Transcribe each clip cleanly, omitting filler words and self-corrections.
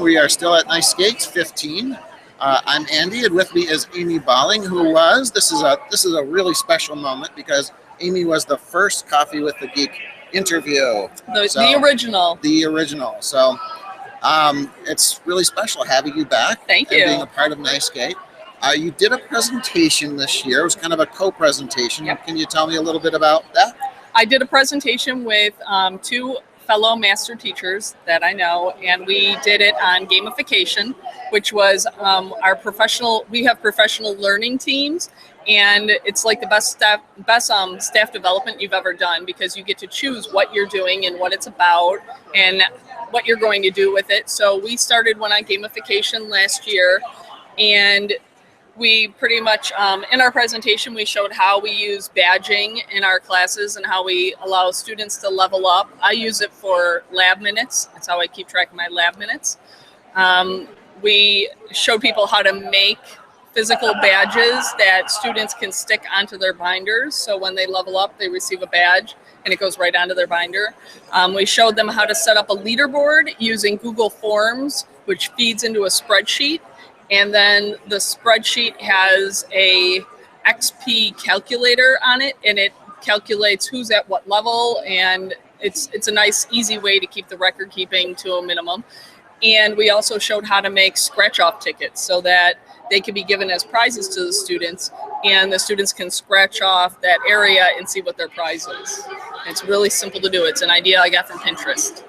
We are still at Nice Skates 15. I'm Andy, and with me is Amy Balling, who was. This is a really special moment because Amy was the first Coffee with the Geek interview. The original. The original. So it's really special having you back. Thank you. And being a part of Nice Skate. You did a presentation this year. It was kind of a co-presentation. Yep. Can you tell me a little bit about that? I did a presentation with two fellow master teachers that I know, and we did it on gamification, which was our professional. We have professional learning teams, and it's like the best staff development you've ever done because you get to choose what you're doing and what it's about and what you're going to do with it. So we started one on gamification last year, and we pretty much, in our presentation, we showed how we use badging in our classes and how we allow students to level up. I use it for lab minutes. That's how I keep track of my lab minutes. We showed people how to make physical badges that students can stick onto their binders. So when they level up, they receive a badge and it goes right onto their binder. We showed them how to set up a leaderboard using Google Forms, which feeds into a spreadsheet. And then the spreadsheet has a XP calculator on it, and it calculates who's at what level, and it's a nice, easy way to keep the record keeping to a minimum. And we also showed how to make scratch-off tickets so that they can be given as prizes to the students, and the students can scratch off that area and see what their prize is. It's really simple to do. It's an idea I got from Pinterest.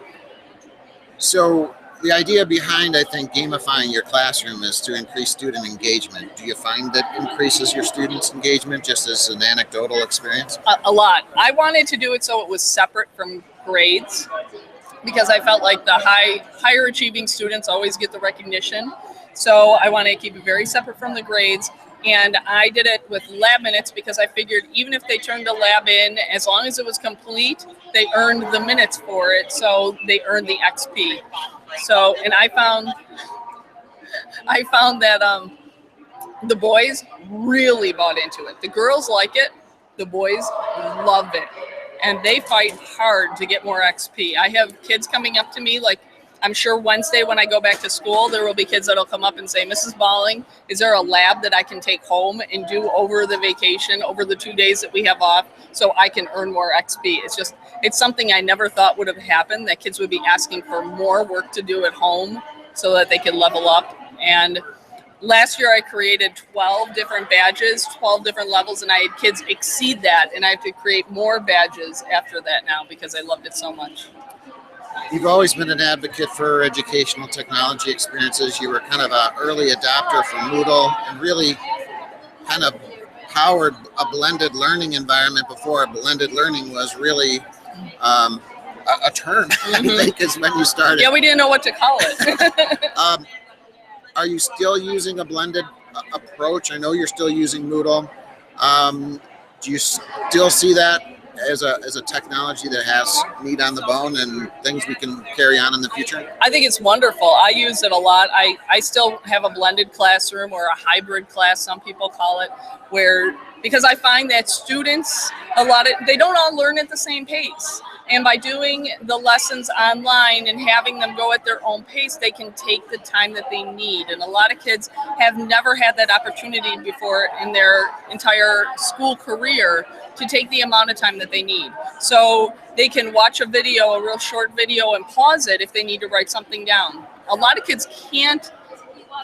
So the idea behind, I think, gamifying your classroom is to increase student engagement. Do you find that increases your students' engagement just as an anecdotal experience? A lot. I wanted to do it so it was separate from grades because I felt like the higher achieving students always get the recognition. So I wanted to keep it very separate from the grades. And I did it with lab minutes because I figured even if they turned a lab in, as long as it was complete, they earned the minutes for it. So they earned the XP. So, and I found that the boys really bought into it. The girls like it. The boys love it. And they fight hard to get more XP. I have kids coming up to me, like I'm sure Wednesday when I go back to school, there will be kids that'll come up and say, Mrs. Balling, is there a lab that I can take home and do over the vacation, over the 2 days that we have off, so I can earn more XP? It's something I never thought would have happened, that kids would be asking for more work to do at home so that they could level up. And last year I created 12 different badges, 12 different levels, and I had kids exceed that, and I have to create more badges after that now because I loved it so much. You've always been an advocate for educational technology experiences. You were kind of an early adopter for Moodle and really kind of powered a blended learning environment before blended learning was really a term, I think, is when you started. Yeah, we didn't know what to call it. Are you still using a blended approach? I know you're still using Moodle. Do you still see that as a technology that has meat on the bone and things we can carry on in the future? I think it's wonderful. I use it a lot. I still have a blended classroom or a hybrid class, some people call it, because I find that students, they don't all learn at the same pace. And by doing the lessons online and having them go at their own pace, they can take the time that they need. And a lot of kids have never had that opportunity before in their entire school career to take the amount of time that they need. So they can watch a real short video, and pause it if they need to write something down. A lot of kids can't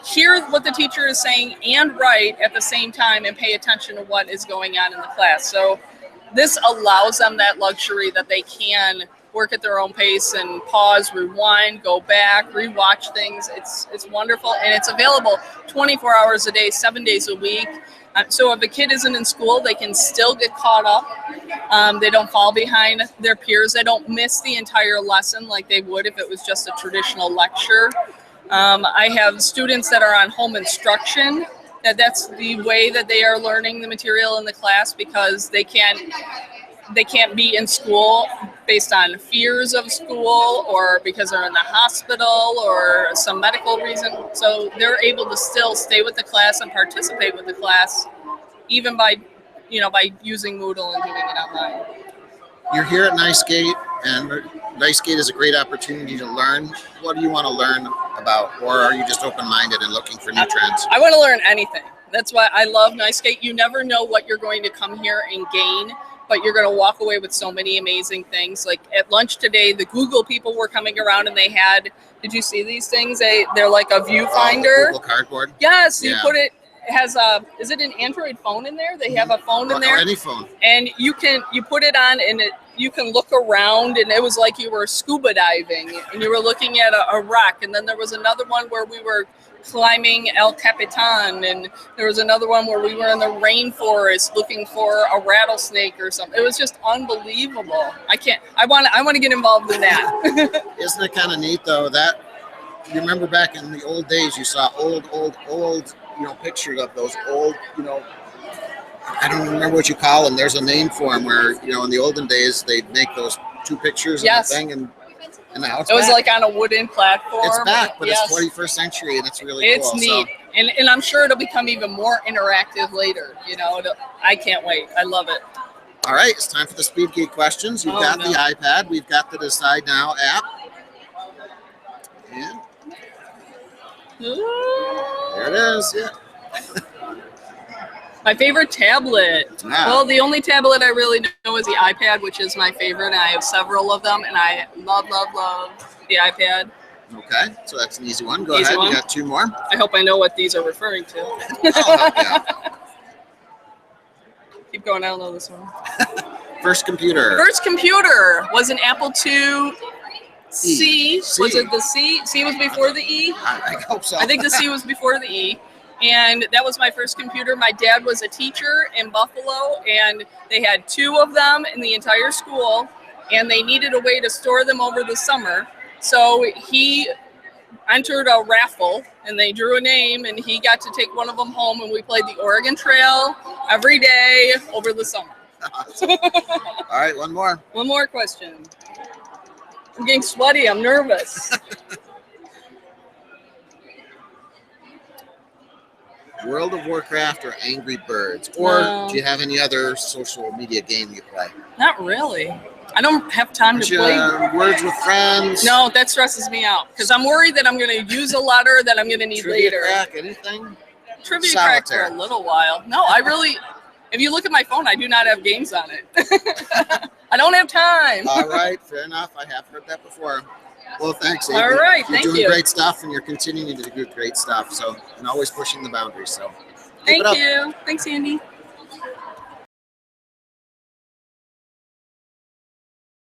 hear what the teacher is saying and write at the same time and pay attention to what is going on in the class. So this allows them that luxury that they can work at their own pace and pause, rewind, go back, rewatch things. It's wonderful, and it's available 24 hours a day, 7 days a week. So if a kid isn't in school, they can still get caught up. They don't fall behind their peers. They don't miss the entire lesson like they would if it was just a traditional lecture. I have students that are on home instruction. That's the way that they are learning the material in the class because they can't be in school based on fears of school or because they're in the hospital or some medical reason. So they're able to still stay with the class and participate with the class even by using Moodle and doing it online. You're here at NiceGate, and NiceGate is a great opportunity to learn. What do you want to learn about, or are you just open-minded and looking for new trends? I want to learn anything. That's why I love NiceGate. You never know what you're going to come here and gain, but you're going to walk away with so many amazing things. Like at lunch today, the Google people were coming around and they had, did you see these things? They're like a viewfinder. Google Cardboard? Yes, you Yeah. put it, has a, is it an Android phone in there? They have a phone in there. Or any phone. And you put it on and you can look around, and it was like you were scuba diving and you were looking at a rock. And then there was another one where we were climbing El Capitan, and there was another one where we were in the rainforest looking for a rattlesnake or something. It was just unbelievable. I want to get involved in that. Isn't it kind of neat though that you remember back in the old days, you saw old, pictures of those old, I don't remember what you call them. There's a name for them where, in the olden days, they'd make those two pictures Yes. of the thing, and now it's It was back. like on a wooden platform. It's back, but Yes. it's 21st century, and it's really It's cool. neat. And I'm sure it'll become even more interactive later. I can't wait. I love it. All right, it's time for the Speed Geek questions. You've got the iPad. We've got the Decide Now app. And there it is. Yeah. My favorite tablet. Yeah. Well, the only tablet I really know is the iPad, which is my favorite. And I have several of them, and I love the iPad. Okay, so that's an easy one. Go Easy ahead. one. You got two more. I hope I know what these are referring to. I'll help you out. Keep going. I don't know this one. First computer. First computer was an Apple II C. C. Was it the C? C was before the E? I hope so. I think the C was before the E. And that was my first computer. My dad was a teacher in Buffalo, and they had two of them in the entire school, and they needed a way to store them over the summer. So he entered a raffle, and they drew a name, and he got to take one of them home, and we played the Oregon Trail every day over the summer. All right, one more. One more question. I'm getting sweaty. I'm nervous. World of Warcraft or Angry Birds? Or No. do you have any other social media game you play? Not really. I don't have time to play. Words with Friends? No, that stresses me out because I'm worried that I'm going to use a letter that I'm going to need Trivia later. Crack, anything? Trivia Crack for Solitaire. a little while. No, I really, if you look at my phone, I do not have games on it. I don't have time. All right, fair enough. I have heard that before. Well, thanks, Avery. All right, you're thank doing you. great stuff, and you're continuing to do great stuff. So, and always pushing the boundaries. So, keep Thank it up. you. Thanks, Andy.